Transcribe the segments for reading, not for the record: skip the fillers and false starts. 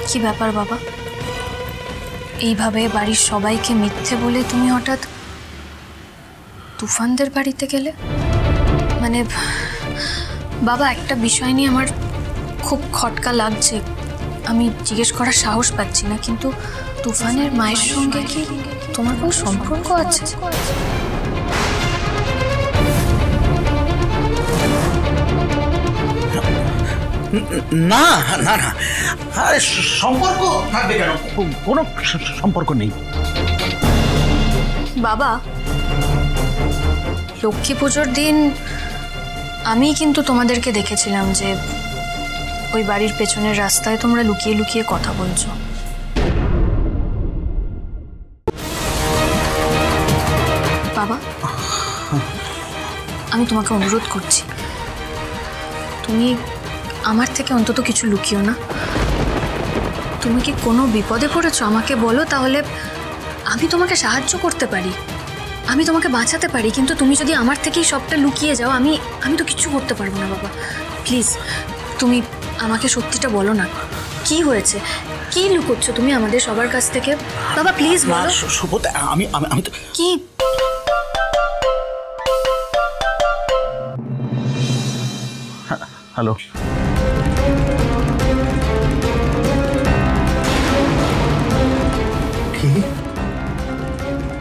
কি ব্যাপার বাবা, এইভাবে বাড়ির সবাইকে মিথ্যে বলে তুমি হঠাৎ তুফানদের বাড়িতে গেলে? মানে বাবা, একটা বিষয় নিয়ে আমার খুব খটকা লাগছে, আমি জিজ্ঞেস করার সাহস পাচ্ছি না, কিন্তু তুফানের মায়ের সঙ্গে কি তোমার কোনো সম্পর্ক আছে? না না না, আরে সম্পর্ক থাকবে কেন? কোনো সম্পর্ক নেই বাবা। লক্ষ্মী পুজোর দিন আমি কিন্তু তোমাদেরকে দেখেছিলাম যে ওই বাড়ির পেছনের রাস্তায় তোমরা লুকিয়ে লুকিয়ে কথা বলছো। বাবা, আমি তোমাকে অনুরোধ করছি, তুমি আমার থেকে অন্তত কিছু লুকিও না। তুমি কি কোনো বিপদে পড়েছো আমাকে বলো, তাহলে আমি তোমাকে সাহায্য করতে পারি, আমি তোমাকে বাঁচাতে পারি। কিন্তু তুমি যদি আমার থেকেই সবটা লুকিয়ে যাও, আমি তো কিছু করতে পারবো না। বাবা প্লিজ, তুমি আমাকে সত্যিটা বলো না, কি হয়েছে, কি লুকোচ্ছ তুমি আমাদের সবার কাছ থেকে? বাবা প্লিজ বলো। সুব্রতা, আমি তো কি? হ্যালো,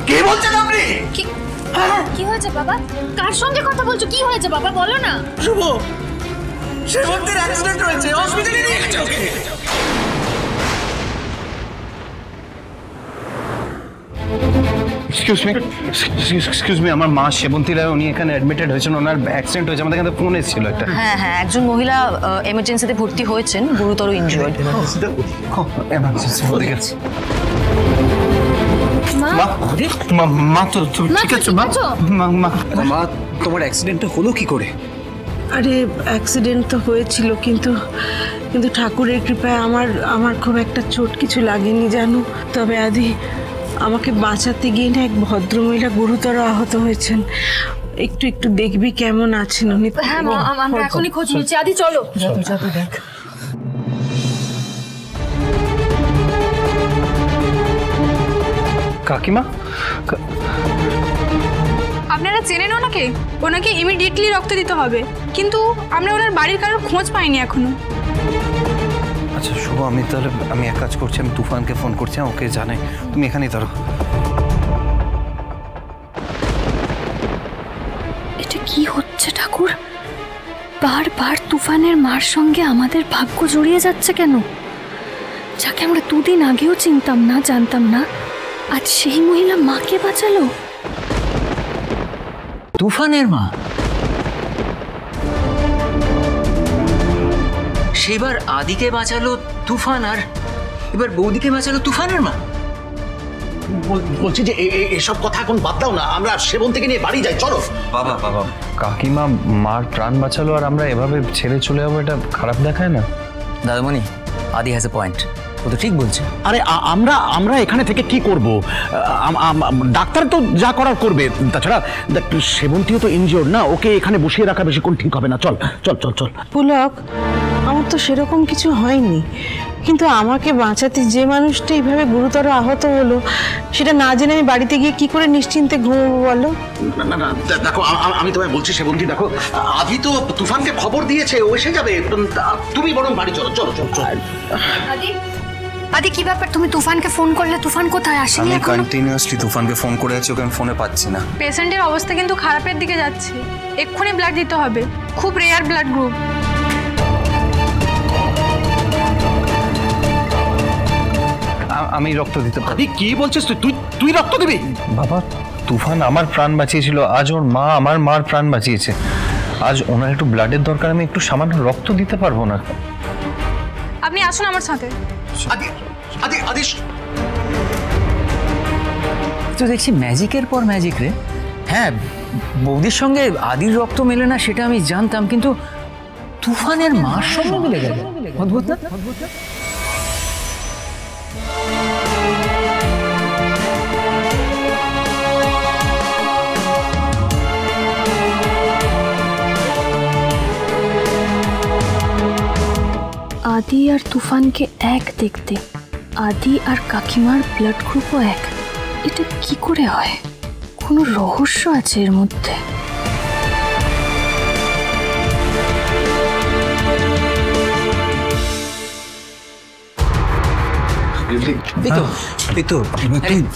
কে বলছেন আপনি? কি হয়েছে বাবা? কার সঙ্গে কথা বলছো? কি হয়েছে বাবা, বলো না। শুভ, সেবন্তীর অ্যাক্সিডেন্ট হয়েছে, হসপিটালে নিয়ে গেছে ওকে। এক্সকিউজ মি, আমার মা সেবন্তী রায়, উনি এখানে অ্যাডমিটেড হয়েছেন, ওনার অ্যাক্সিডেন্ট হয়েছে, আমাদের এখানে ফোন এসেছিল একটা। হ্যাঁ হ্যাঁ, একজন মহিলা এমার্জেন্সিতে ভর্তি হয়েছেন, গুরুতর ইনজুর্ড। মা তো ঠিক আছে? মা, তোমার অ্যাক্সিডেন্টটা হলো কি করে? আরে অ্যাক্সিডেন্ট তো হয়েছিল, কিন্তু ঠাকুরের কৃপায় আমার খুব একটা চোট কিছু লাগেনি জানো। তবে আদি, আমাকে বাঁচাতে গিয়ে না এক ভদ্রমহিলা গুরুতর আহত হয়েছেন। একটু দেখবি কেমন আছেন উনি? হ্যাঁ মা, আমরা এখনই খোঁজ নিচ্ছি। আদি চলো। দেখ। কাকিমা, আপনারা চেনেন ওনাকে? ওনাকে ইমিডিয়েটলি রক্ত দিতে হবে, কিন্তু আমরা ওনার বাড়ির কারোর খোঁজ পাইনি এখনো। আচ্ছা শুভ, আমি এক কাজ করছি, আমি তুফানকে ফোন করছি, ওকে জানাই, তুমি এখানেই ধরো। এটা কি হচ্ছে ঠাকুর? বারবার তুফানের মার সঙ্গে আমাদের ভাগ্য জড়িয়ে যাচ্ছে কেন? যাকে আমরা দুদিন আগেও চিনতাম না, জানতাম না, আজ সেই মহিলা মাকে বাঁচালো। তুফানের মা সেবার আদিকে বাঁচালো তুফান, আর এবার বৌদিকে বাঁচালো তুফানের মা। বলছি যে এসব কথা এখন বাদ দাও না, আমরা সেবন্তীকে নিয়ে বাড়ি যাই, চলো। বাবা, কাকিমা মার প্রাণ বাঁচালো আর আমরা এভাবে ছেড়ে চলে যাবো, এটা খারাপ দেখায় না? দাদামণি, আদি হ্যাজ এ পয়েন্ট, ও তো ঠিক বলছে। আরে আমরা এখানে থেকে কি করব? ডাক্তার তো যা করার করবে, তাছাড়া সেবন্তীও তো ইনজিওর্ড না, ওকে এখানে বসিয়ে রাখা বেশিক্ষণ ঠিক হবে না। চল চল চল চল। পুলক, আমার তো সেরকম কিছু হয়নি, কিন্তু আমাকে বাঁচাতে যে মানুষটা এইভাবে গুরুতর আহত হলো, সেটা না জেনে আমি বাড়িতে গিয়ে কি করে নিশ্চিন্তে ঘুমবো বলো? না না, দেখো আমি তোমায় বলছি সেবন্তী, দেখো আদি তো তুফানকে খবর দিয়েছে, ও এসে যাবে, তুমি বরং বাড়ি চলো। চলো চলো চলো। আদি কি ব্যাপার, তুমি তুফানকে ফোন করলে? তুফান কোথায়? আসেনি আমি এখনো? কন্টিনিউয়াসলি তুফানকে ফোন করে আছি, ওকে আমি ফোনে পাচ্ছি না। পেশেন্টের অবস্থা কিন্তু খারাপের দিকে যাচ্ছে, এক্ষুনি ব্লাড দিতে হবে, খুব রেয়ার ব্লাড গ্রুপ। আমি রক্ত দিতে পারি। আদি কি বলছিস তুই রক্ত দিবি? বাবা, তুফান আমার প্রাণ বাঁচিয়েছিল, আজ ওর মা আমার মার প্রাণ বাঁচিয়েছে, আজ ওনার একটু ব্লাডের দরকার, আমি একটু সামান্য রক্ত দিতে পারবো না? আপনি আসুন আমার সাথে। আদি আদি আদি তো দেখছি ম্যাজিকের পর ম্যাজিক রে। হ্যাঁ, বৌদির সঙ্গে আদির রক্ত মেলে না সেটা আমি জানতাম, কিন্তু তুফানের মার সঙ্গে মিলে গেল। অদ্ভুত না? আদি আর তুফানকে এক দেখতে, আদি আর কাকিমার ব্লাড গ্রুপও এক, এটা কি করে হয়? কোনো রহস্য আছে এর মধ্যে।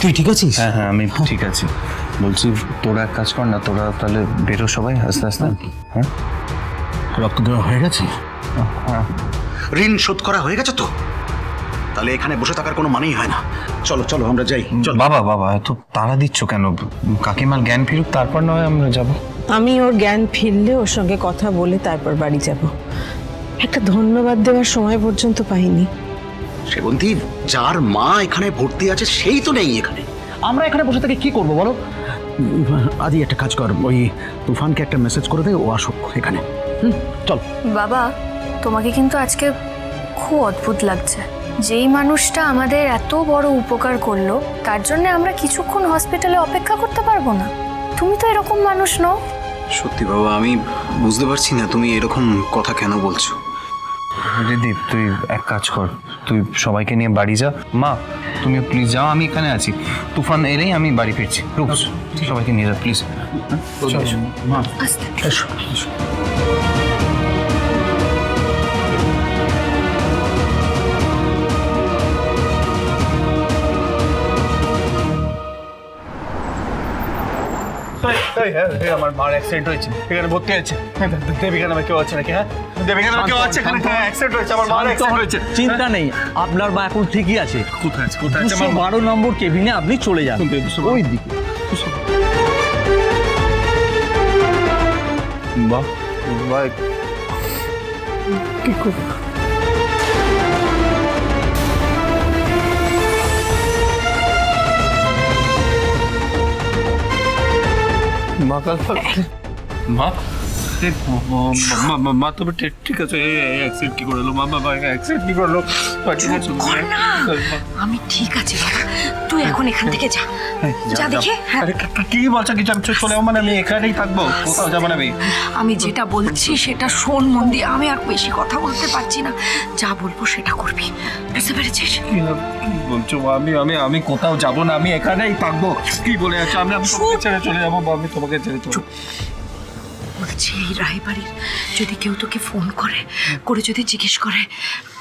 তুই ঠিক আছিস? হ্যাঁ হ্যাঁ আমি ঠিক আছি। বলছি তোরা এক কাজ কর না, তোরা তাহলে বেরো সবাই আস্তে আস্তে। হ্যাঁ রক্ত দেওয়া হয়ে গেছে? হ্যাঁ ঋণ শোধ করা হয়ে গেছে তো? তাহলে এখানে বসে থাকার কোনো মানেই হয় না। চলো চলো আমরা যাই। বাবা বাবা এত তাড়া দিচ্ছ কেন? কাকিমার জ্ঞান ফিরুক তারপর নয় আমরা যাব। আমি ওর জ্ঞান ফিরলে ওর সঙ্গে কথা বলে তারপর বাড়ি যাব। একটা ধন্যবাদ দেওয়ার সময় পর্যন্ত পাইনি। সেবন্তী, যার মা এখানে ভর্তি আছে সেই তো নেই এখানে। আমরা এখানে বসে থেকে কি করব বলো? আদি একটা কাজ কর, ওই তুফানকে একটা মেসেজ করে দে, ও আসুক এখানে। চল। বাবা, তোমাকে কিন্তু আজকে খুব অদ্ভুত লাগছে। যেই মানুষটা আমাদের এত বড় উপকার করলো তার জন্য আমরা কিছুক্ষণ হসপিটালে অপেক্ষা করতে পারবো না? তুমি তো এরকম মানুষ নও। সত্যি বাবা, আমি বুঝতে পারছি না তুমি এরকম কথা কেন বলছো। রিদীপ তুই এক কাজ কর, তুই সবাইকে নিয়ে বাড়ি যা। মা তুমিও প্লিজ যাও, আমি এখানে আছি। তুফান এলেই আমি বাড়ি ফিরছি। রূপস সবাইকে নিয়ে যা প্লিজ। মা আস্তে। এসো এসো। আমার মার অ্যাক্সিডেন্ট হয়েছে, এখানে ভর্তি আছে। দেবিকা নামে কেউ আছে নাকি? হ্যাঁ দেবিকা নামে কেউ আছে এখানে? অ্যাক্সিডেন্ট হয়েছে, আমার মার অ্যাক্সিডেন্ট হয়েছে। চিন্তা নেই, আপনার মা এখন ঠিকই আছে। কোথায় আছে? কোথায় আছে? 12 নম্বর কেবিনে আপনি চলে যান, ওই দিকে। বাহ বাহ, কি করব? মা কাল মা মা তবে ঠিক আছে। অ্যাক্সিডেন্ট কি করলো? মা বাবা অ্যাক্সিডেন্ট কি করলো? আমি ঠিক আছে বাবা, তুই এখন এখান থেকে যা। যা দেখে। কি বলছো? কিছু আমি চলে যাবো মানে? আমি এখানেই থাকবো, কোথাও যাবো না আমি। আমি যেটা বলছি সেটা শোন মন দিয়ে। আমি আর বেশি কথা বলতে পারছি না, যা বলবো সেটা করবি, বুঝতে পেরেছিস? কি বলছো? আমি কোথাও যাবো না, আমি এখানেই থাকবো। কি বলে আছো? আমি তোমাকে ছেড়ে চলে যাবো? আমি তোমাকে ছেড়ে চলে বলছি এই রায়বাড়ির যদি কেউ তোকে ফোন করে যদি জিজ্ঞেস করে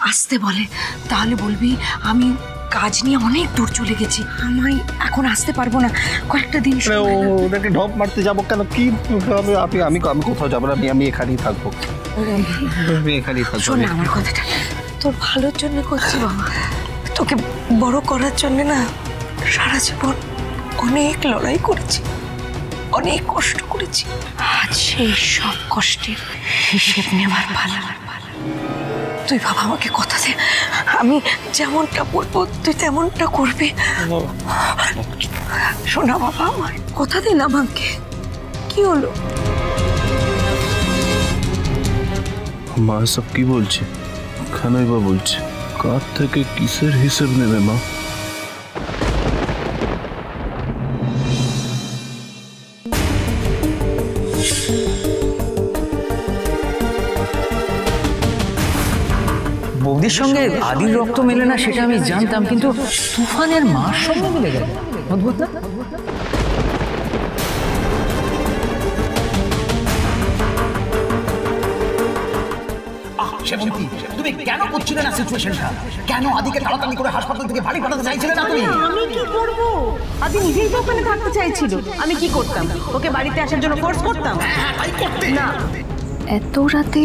আসতে বলে, তাহলে বলবি আমি কাজ নিয়ে অনেক দূর চলে গেছি, আমি এখন আসতে পারবো না, কয়েকটা দিন। ওদেরকে ঢপ মারতে যাবো কেন? কি আমি কোথাও যাবো না, আমি এখানেই থাকবো। আমি এখানেই থাকবো। শোন না আমার কথাটা, তোর ভালোর জন্য করছি বাবা, তোকে বড় করার জন্য না সারা জীবন অনেক লড়াই করেছি, অনেক কষ্ট করেছি। আজ সেই সব কষ্টের হিসেব নেওয়ার পালা। তুই বাবা আমাকে কথা দে, আমি যেমনটা বলবো তুই তেমনটা করবি। শোনা বাবা আমার কথা দিন আমাকে। কি হলো? মা সব কি বলছে? কেনই বা বলছে? কার থেকে কিসের হিসেব নেবে মা? বৌদির সঙ্গে আদির রক্ত মেলে না সেটা আমি জানতাম, কিন্তু তুফানের মার সঙ্গে মিলে গেল। অদ্ভুত না? তুমি কেন বুঝছিলে না সিচুয়েশনটা? কেন আদিকে তাড়াতাড়ি করে হাসপাতাল থেকে বাড়ি পাঠাতে চাইছিলে না তুমি? আমি কি করব? আদি নিজেই তো ওখানে থাকতে চাইছিল, আমি কি করতাম? ওকে বাড়িতে আসার জন্য ফোর্স করতাম? তাই করতে না। এত রাতে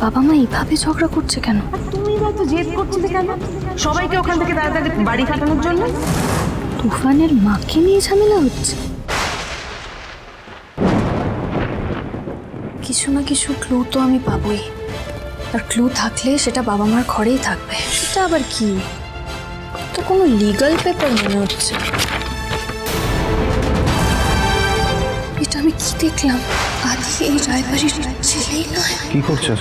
বাবা মা এইভাবে ঝগড়া করছে কেন? তুমি বা তো জেদ করছিলে কেন সবাইকে ওখান থেকে তাড়াতাড়ি বাড়ি কাটানোর জন্য? তুফানের মাকে নিয়ে ঝামেলা হচ্ছে। কিছু না কিছু ক্লু তো আমি পাবোই, আর ক্লু থাকলে সেটা বাবা মার ঘরেই থাকবে। সেটা আবার কি? তো কোনো লিগ্যাল পেপার মনে হচ্ছে। এটা আমি কি দেখলাম? আদি এই রায়বাড়ির ছেলেই নয়। কি করছো?